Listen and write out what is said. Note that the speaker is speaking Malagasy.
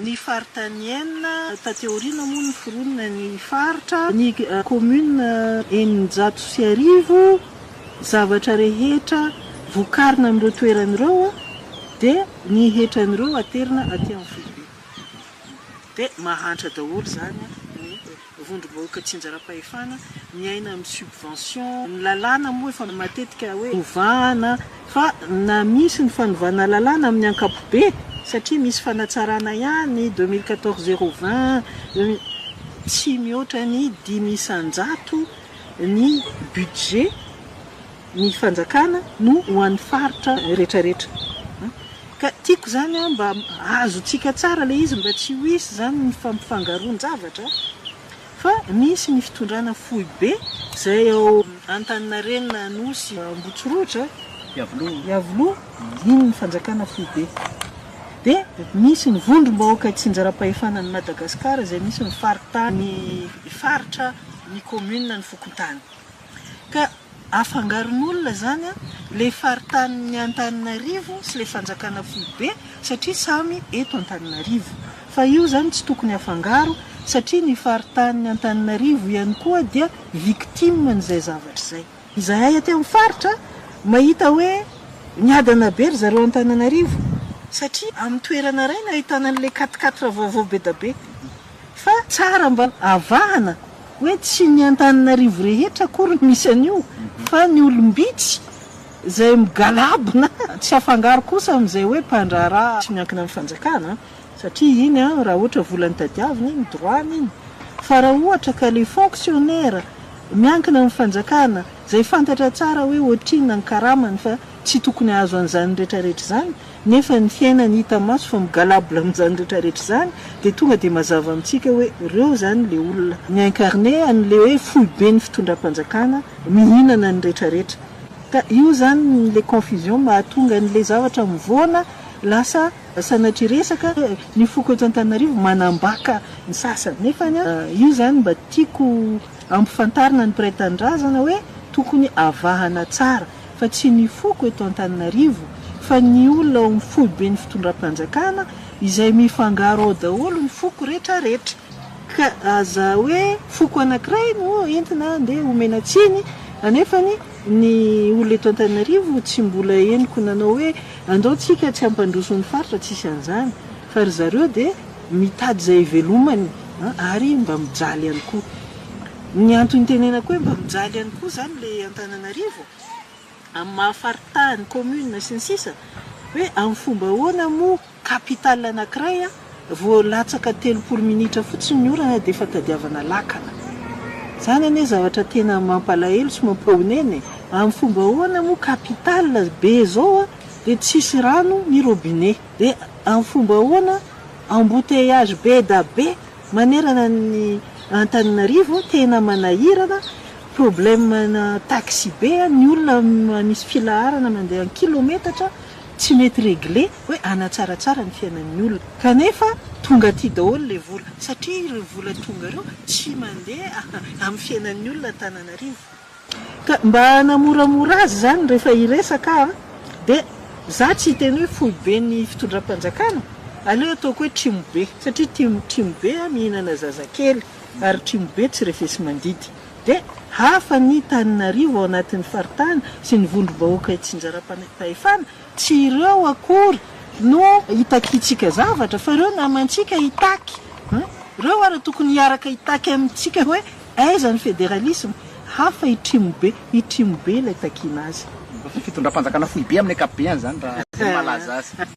Ny faritanienina tateorina moa ny foronina ny faritra ny commune eninjato sy arivo zavatra rehetra vokarina amin'ireo toeran'ireo dia ny hetran'ireo aterina aty amin'ny Foibe. Dia mahantra daholo zany ny vondrom-bahoaka Tsinjaram-pahefana miaina amin'ny subvention. Ny lalàna moa efa matetika hoe ovana fa na misy ny fanovana lalàna amin'ny ankapobe satria misy fanatsarana ihany 2014-020 tsy mihoatra ny 500 ny budget ny fanjakana no ho an'ny faritra rehetrarehetra. Ka tiako zany mba azotsika tsara le izy mba tsy ho hisy zany ny fampifangaroan-javatra fa misy ny fitondrana Foibe zay ao Antaninarenina Anosy Ambotsorotra Iavoloha iny ny fanjakana Foibe. Dia misy ny vondrom-bahoaka Tsinjaram-pahefana ny Madagasikara zay misy ny faritra ny commune ny Fokontany. Ka afangaron'olona zany le faritan'ny Antananarivo sy le fanjakana Foibe satria samy eto Antananarivo. Fa io zany tsy tokony afangaro satria ny faritan'ny Antananarivo ihany koa dia victime n'izay zavatra zay. Izahay aty amin'ny faritra mahita hoe niadana be ry zareo Antananarivo satria amin'ny toerana iray no ahitana an'ilay 4x4 vaovao be da be. Fa tsara mba avahana hoe tsy ny Antananarivo rehetra akory misy an'io fa ny olombitsy zay migalabona tsy afangaro kosa amin'izay hoe mpandraharaha tsy miankina amin'ny fanjakana satria iny raha ohatra volan'ny tadiavina iny droany iny. Fa raha ohatra ka le fonctionnaire miankina amin'ny fanjakana zay fantatra tsara hoe ohatrinona ny karamany fa tsy tokony azo an'izany rehetrarehetra zany nefa ny fiainany hita maso fa migalabla amin'izany rehetrarehetra zany dia tonga dia mazava amintsika hoe ireo zany le olona mi-incarné an'le hoe Foibe ny fitondram-panjakana mihinana ny rehetrarehetra. Ka io zany le confusion mahatonga an'le zavatra mivoana lasa sanatria resaka ny foko eto Antananarivo manambaka ny sasany nefa io zany mba tiako ampifantarina ny mpiray tanindrazana hoe tokony avahana tsara fa tsy ny foko eto Antananarivo fa ny olona amin'ny Foibe ny fitondram-panjakana izay mifangaro ao daholo ny foko rehetrarehetra. Ka aza hoe foko anankiray no entina andeha omena tsiny anefany ny olona eto Antananarivo tsy mbola henoko nanao hoe andao tsika tsy ampandroso ny faritra tsisy an'izany fa ry zareo dia mitady zay velomany ary mba mijaly ihany koa. Ny antony tenenako hoe mba mijaly ihany koa zany le Antananarivo amin'ny mahafaritany commune sy ny sisa hoe amin'ny fomba ahoana moa capitale anankiray voalatsaka 30 minitra fotsiny ny orana dia efa tadiavana lakana. Zany anie zavatra tena mampalahelo sy mampahoneny amin'ny fomba ahoana moa capitale be zao dia tsisy rano ny robinet dia amin'ny fomba ahoana embouteillage be da be manerana ny Antananarivo tena manahirana problème na taxi be ny olona misy filaharana mandeha kilometatra tsy mety réglé hoe anatsaratsara ny fiainan'ny olona kanefa tonga aty daholo le vola satria ireo vola tonga ireo tsy mandeha amin'ny fiainan'ny olona Antananarivo. Ka mba hanamoramora azy zany rehefa hiresaka dia za tsy hiteny hoe Foibe ny fitondram-panjakana aleo ataoko hoe Trimobe satria Trimobe mihinana zazakely ary Trimobe tsy refesy mandidy dia hafa ny Antananarivo ao anatin'ny faritany sy ny vondrom-bahoaka Tsinjaram-pahefana tsy ireo akory no hitakitsika zavatra fa ireo namantsika hitaky ireo ary tokony hiaraka hitaky amintsika hoe aiza ny fédéralisme hafa i Trimobe ilay takiana azy fitondram-panjakana Foibe amin'ny ankapobeny zany raha malaza azy.